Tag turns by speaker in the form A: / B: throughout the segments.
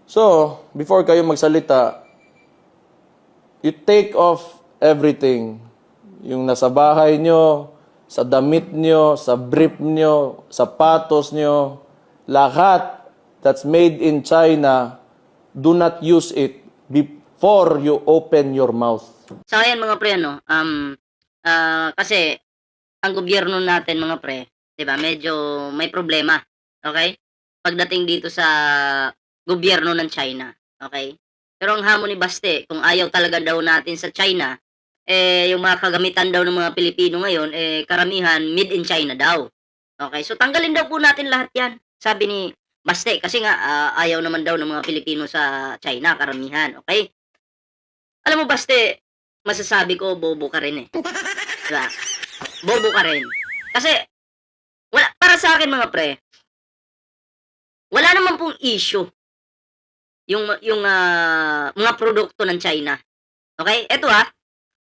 A: So, before kayo magsalita, you take off everything. Yung nasa bahay nyo, sa damit nyo, sa brief nyo, sapatos nyo, lahat that's made in China, do not use it before you open your mouth.
B: So ayan mga pre, ano, kasi ang gobyerno natin mga pre, 'di ba, medyo may problema, okay? Pagdating dito sa gobyerno ng China, okay? Pero ang hamon ni Baste, kung ayaw talaga daw natin sa China, yung mga kagamitan daw ng mga Pilipino ngayon, karamihan made in China daw. Okay, so tanggalin daw po natin lahat 'yan, sabi ni Baste, kasi nga ayaw naman daw ng mga Pilipino sa China, karamihan, okay? Alam mo Baste, masasabi ko bobo ka rin, eh. 'Di ba? Bobo ka rin. Kasi wala, para sa akin mga pre, wala naman pong issue yung mga produkto ng China. Okay? Eto,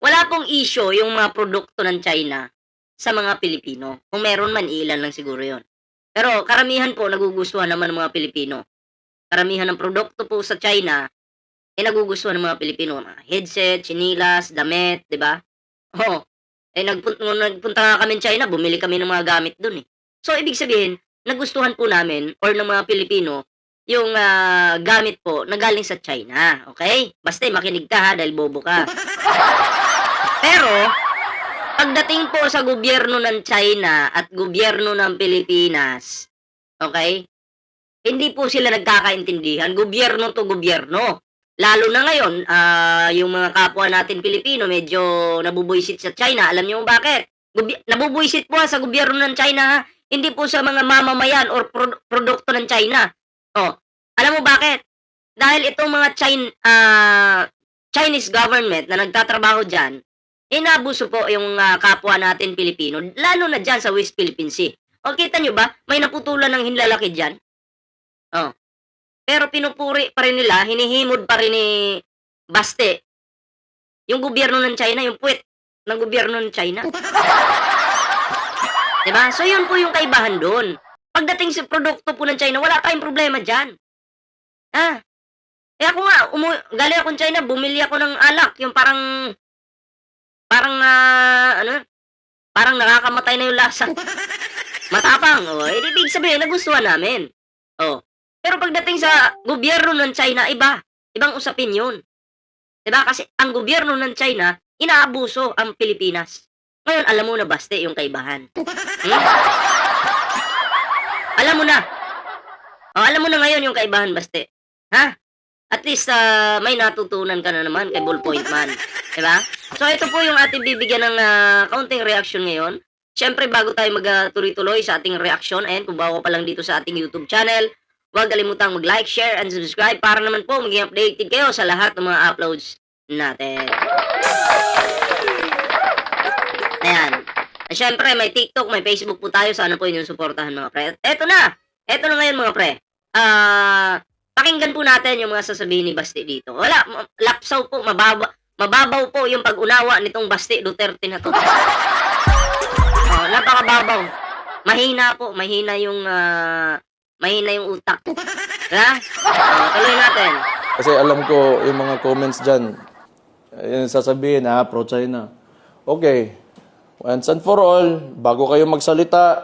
B: wala pong issue yung mga produkto ng China sa mga Pilipino. Kung meron man, ilan lang siguro 'yon. Pero karamihan po nagugustuhan naman ng mga Pilipino. Karamihan ng produkto po sa China, nagugustuhan ng mga Pilipino. Mga headset, tsinilas, damit, 'di ba? Oo. Nung nagpunta nga kami China, bumili kami ng mga gamit dun, eh. So, ibig sabihin, nagustuhan po namin or ng mga Pilipino yung gamit po na galing sa China, okay? Basta makinig ka ha, dahil bobo ka. Pero, pagdating po sa gobyerno ng China at gobyerno ng Pilipinas, okay? Hindi po sila nagkakaintindihan, gobyerno to gobyerno. Lalo na ngayon, yung mga kapwa natin Pilipino medyo nabubuisit sa China. Alam niyo kung bakit? Nabubuisit po sa gobyerno ng China, ha? Hindi po sa mga mamamayan or produkto ng China. Oh, alam mo bakit? Dahil itong mga Chinese government na nagtatrabaho diyan, inabuso po yung kapwa natin Pilipino, lalo na diyan sa West Philippine Sea. O kita niyo ba, may naputulan ng hinlalaki diyan? Oh. Pero pinupuri pa rin nila, hinihimod pa rin ni Baste yung gobyerno ng China, yung puwet ng gobyerno ng China. 'Di ba? So yun po yung kaibahan doon. Pagdating sa produkto po ng China, wala tayong problema diyan. Eh ako nga, galing akong China, bumili ako ng alak, yung parang ano, parang nakakamatay na yung lasa. Matapang, ibig sabihin nagustuhan namin. Oh. Pero pagdating sa gobyerno ng China, ibang usapin yun. 'Di ba? Kasi ang gobyerno ng China, inaabuso ang Pilipinas. Ngayon, alam mo na Baste yung kaibahan. Alam mo na. Alam mo na ngayon yung kaibahan, Baste. Ha? At least, may natutunan ka na naman kay Ballpoint Man. 'Di ba? So, ito po yung ating bibigyan ng kaunting reaction ngayon. Siyempre, bago tayo magtuloy-tuloy sa ating reaction, and kung bago pa lang dito sa ating YouTube channel, huwag kalimutang mag-like, share, and subscribe para naman po maging updated kayo sa lahat ng mga uploads natin. Ayan. At syempre, may TikTok, may Facebook po tayo. Sana po inyong suportahan mga pre. Eto na ngayon mga pre. Pakinggan po natin yung mga sasabihin ni Basti dito. Wala, lapsaw po, mababaw po yung pag-unawa nitong Basti Duterte na to. Napakababaw. Mahina yung utak. Ha? Tuloy natin.
A: Kasi alam ko yung mga comments dyan, yung sasabihin, pro-China. Okay, once and for all, bago kayo magsalita,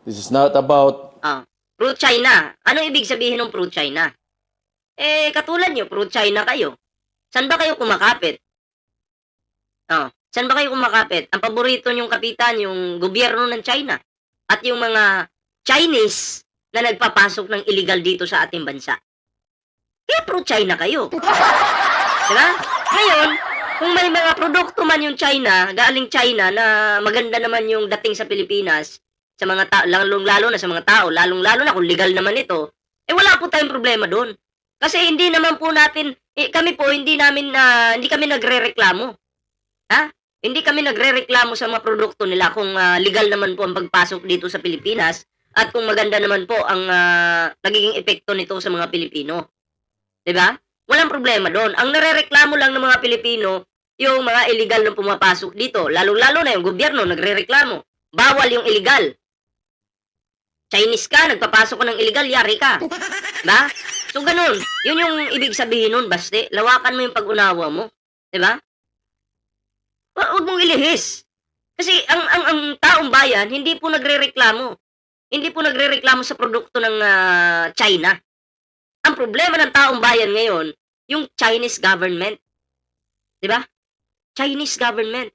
A: this is not about...
B: Pro-China. Ano ibig sabihin ng pro-China? Katulad nyo, pro-China kayo. Saan ba kayo kumakapit? Saan ba kayo kumakapit? Ang paborito nyong kapitan, yung gobyerno ng China. At yung mga Chinese na nagpapasok ng illegal dito sa ating bansa. Kaya pro-China kayo. Diba? Ngayon, kung may mga produkto man yung China, galing China, na maganda naman yung dating sa Pilipinas, sa mga tao, lalo na sa mga tao, lalong-lalo na kung legal naman ito, wala po tayong problema doon. Kasi hindi naman po natin, kami po, hindi kami nagre-reklamo. Hindi kami nagre-reklamo sa mga produkto nila kung legal naman po ang pagpasok dito sa Pilipinas at kung maganda naman po ang nagiging epekto nito sa mga Pilipino. 'Di ba? Walang problema doon. Ang narereklamo lang ng mga Pilipino, yung mga illegal na pumapasok dito. Lalo-lalo na yung gobyerno nagrereklamo. Bawal yung illegal. Chinese ka, nagpapasok ka ng illegal, yari ka. 'Di ba? So, ganun. Yun yung ibig sabihin nun, baste. Lawakan mo yung pag-unawa mo. Diba? Huwag mong ilihis. Kasi ang taong bayan, hindi po nagrereklamo. Hindi po nagrereklamo sa produkto ng China. Ang problema ng taong bayan ngayon, yung Chinese government. Diba? Chinese government.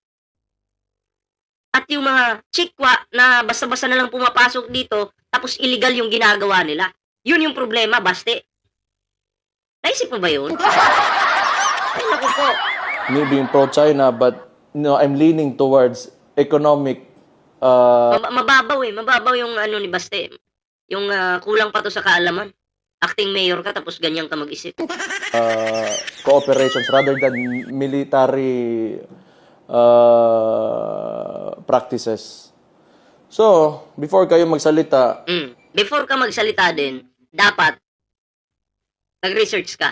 B: At yung mga chikwa na basta-basta na lang pumapasok dito, tapos illegal yung ginagawa nila. Yun yung problema, baste. Naisip mo ba yun? Ay, naku po.
A: Me being pro-China, but I'm leaning towards economic
B: Mababaw eh. Mababaw yung ano ni Baste. Yung kulang pa to sa kaalaman. Acting mayor ka tapos ganyan ka mag-isip.
A: cooperations rather than military practices. So, before kayo magsalita,
B: Before ka magsalita din, dapat nag-research ka.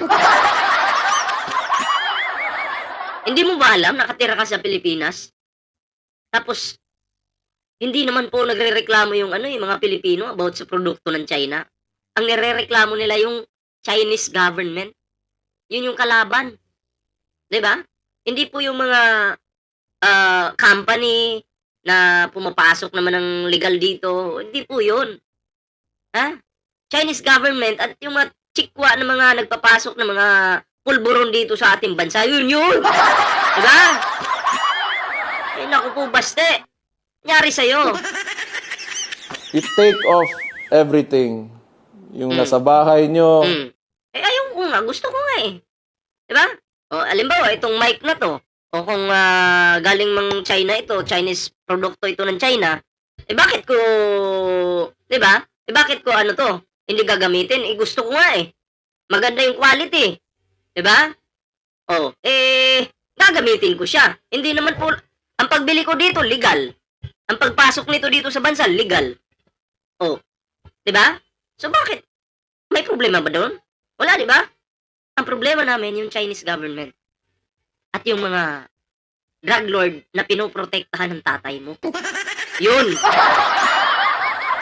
B: Hindi mo ba alam, nakatira ka sa Pilipinas? Tapos, hindi naman po nagrereklamo yung yung mga Pilipino about sa produkto ng China. Ang nirereklamo nila yung Chinese government. Yun yung kalaban. 'Di ba? Hindi po yung mga company na pumapasok naman ng legal dito. Hindi po yun. Ha? Chinese government at yung mga chikwa na mga nagpapasok na mga pulburon dito sa ating bansa. Yun yun. 'Di ba? Eh, naku po, baste. Nangyari sa'yo.
A: you take off everything. Yung nasa bahay nyo,
B: Eh, ayaw ko nga. Gusto ko nga eh. Diba? O, alimbawa, itong mic na to. O kung galing mang China ito, Chinese produkto ito ng China, eh bakit ko, diba? Eh bakit ko ano to? Hindi gagamitin? Eh gusto ko nga eh. Maganda yung quality. Diba? O, gagamitin ko siya. Hindi naman po, ang pagbili ko dito, legal. Ang pagpasok nito dito sa bansa, legal. O, diba? So bakit? May problema ba doon? Wala, di ba? Ang problema namin yung Chinese government at yung mga drug lord na pinoprotektahan ng tatay mo. Yun.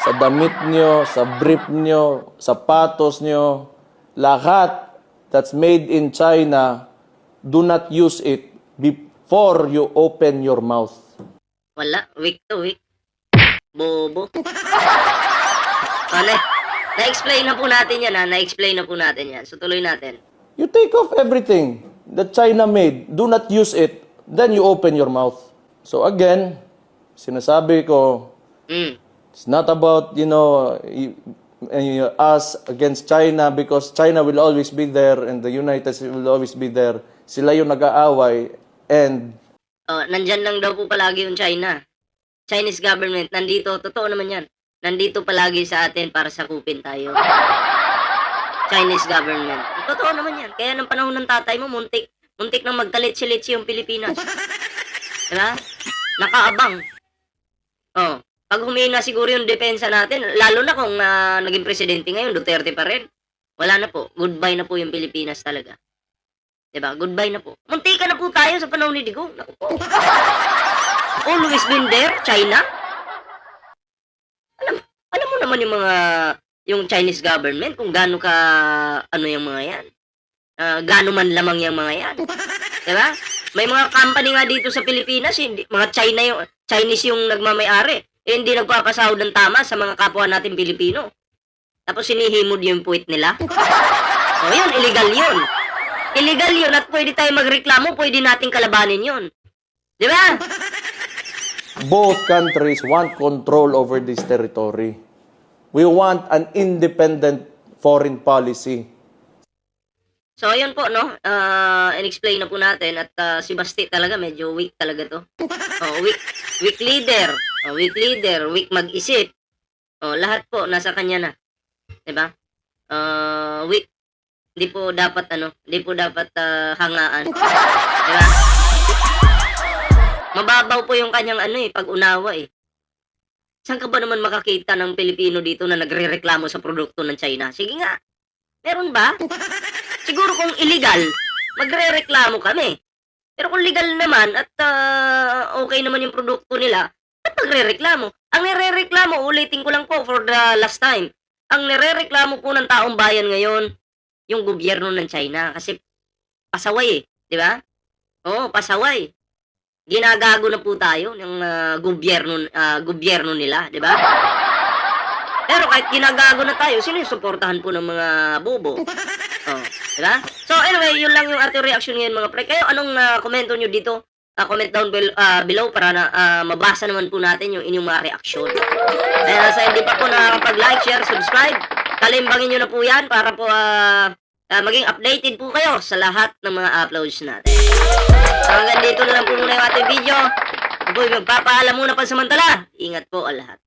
A: sa damit nyo, sa brief nyo, sapatos nyo, lahat that's made in China, do not use it before you open your mouth.
B: Wala. Weak to weak. Bobo. Ano? Na-explain na po natin yan, ha? Na-explain na po natin yan. So, tuloy natin.
A: You take off everything that China made. Do not use it. Then you open your mouth. So again, sinasabi ko, it's not about, us against China because China will always be there and the United States will always be there. Sila yung nag-aaway and
B: Nandyan lang daw po palagi yung China. Chinese government, nandito. Totoo naman yan. Nandito palagi sa atin para sakupin tayo. Chinese government. Totoo naman yan. Kaya ng panahon ng tatay mo, muntik nang magkalitsi-litsi yung Pilipinas. Diba? Nakaabang. Oh, pag humina siguro yung depensa natin, lalo na kung naging presidente ngayon, Duterte pa rin. Wala na po. Goodbye na po yung Pilipinas talaga. Diba? Goodbye na po. Muntika na po tayo sa panahon ni Digong. Naku po. Always been there, China. Alam mo naman yung Chinese government kung gaano ka yung mga yan. Gaano man lamang yung mga yan. Diba? May mga company nga dito sa Pilipinas, mga Chinese yung nagmamay-ari. Hindi nagpapasahod ng tama sa mga kapwa natin Pilipino. Tapos sinihimod yung puwit nila. O yun, illegal yun. Illegal yun at pwede tayo magreklamo, pwede nating kalabanin yun. Diba?
A: both countries want control over this territory. We want an independent foreign policy.
B: So, ayun po, no? In-explain na po natin at si Basti talaga medyo weak talaga to. Weak leader. Weak leader, weak mag-isip. Lahat po nasa kanya na. 'Di ba? Weak. Hindi po dapat hangaan. 'Di ba? Mababaw po yung kanyang pag-unawa eh. Saan ka ba naman makakita ng Pilipino dito na nagrereklamo sa produkto ng China? Sige nga. Meron ba? Siguro kung illegal, magrereklamo kami. Pero kung legal naman at okay naman yung produkto nila, ba't magrereklamo? Ang nirereklamo, ulitin ko lang po for the last time, ang nirereklamo po ng taong bayan ngayon, yung gobyerno ng China kasi pasaway, 'di ba? Oo, pasaway. Ginagago na po tayo ng gobyerno nila, 'di ba? Pero kahit ginagago na tayo, sinusuportahan po ng mga bobo. Oh, 'di ba? So anyway, yun lang yung ating reaction ngayon mga pre. Kayo anong komento nyo dito? Comment down below para na mabasa naman po natin yung inyong mga reaksyon. Kaya sa hindi pa po nakakapag-like, share, subscribe, kalimbangin nyo na po yan para po maging updated po kayo sa lahat ng mga uploads natin. So hanggang dito na lang po muna yung ating video. Ako po magpapaalam muna pansamantala. Ingat po ang lahat.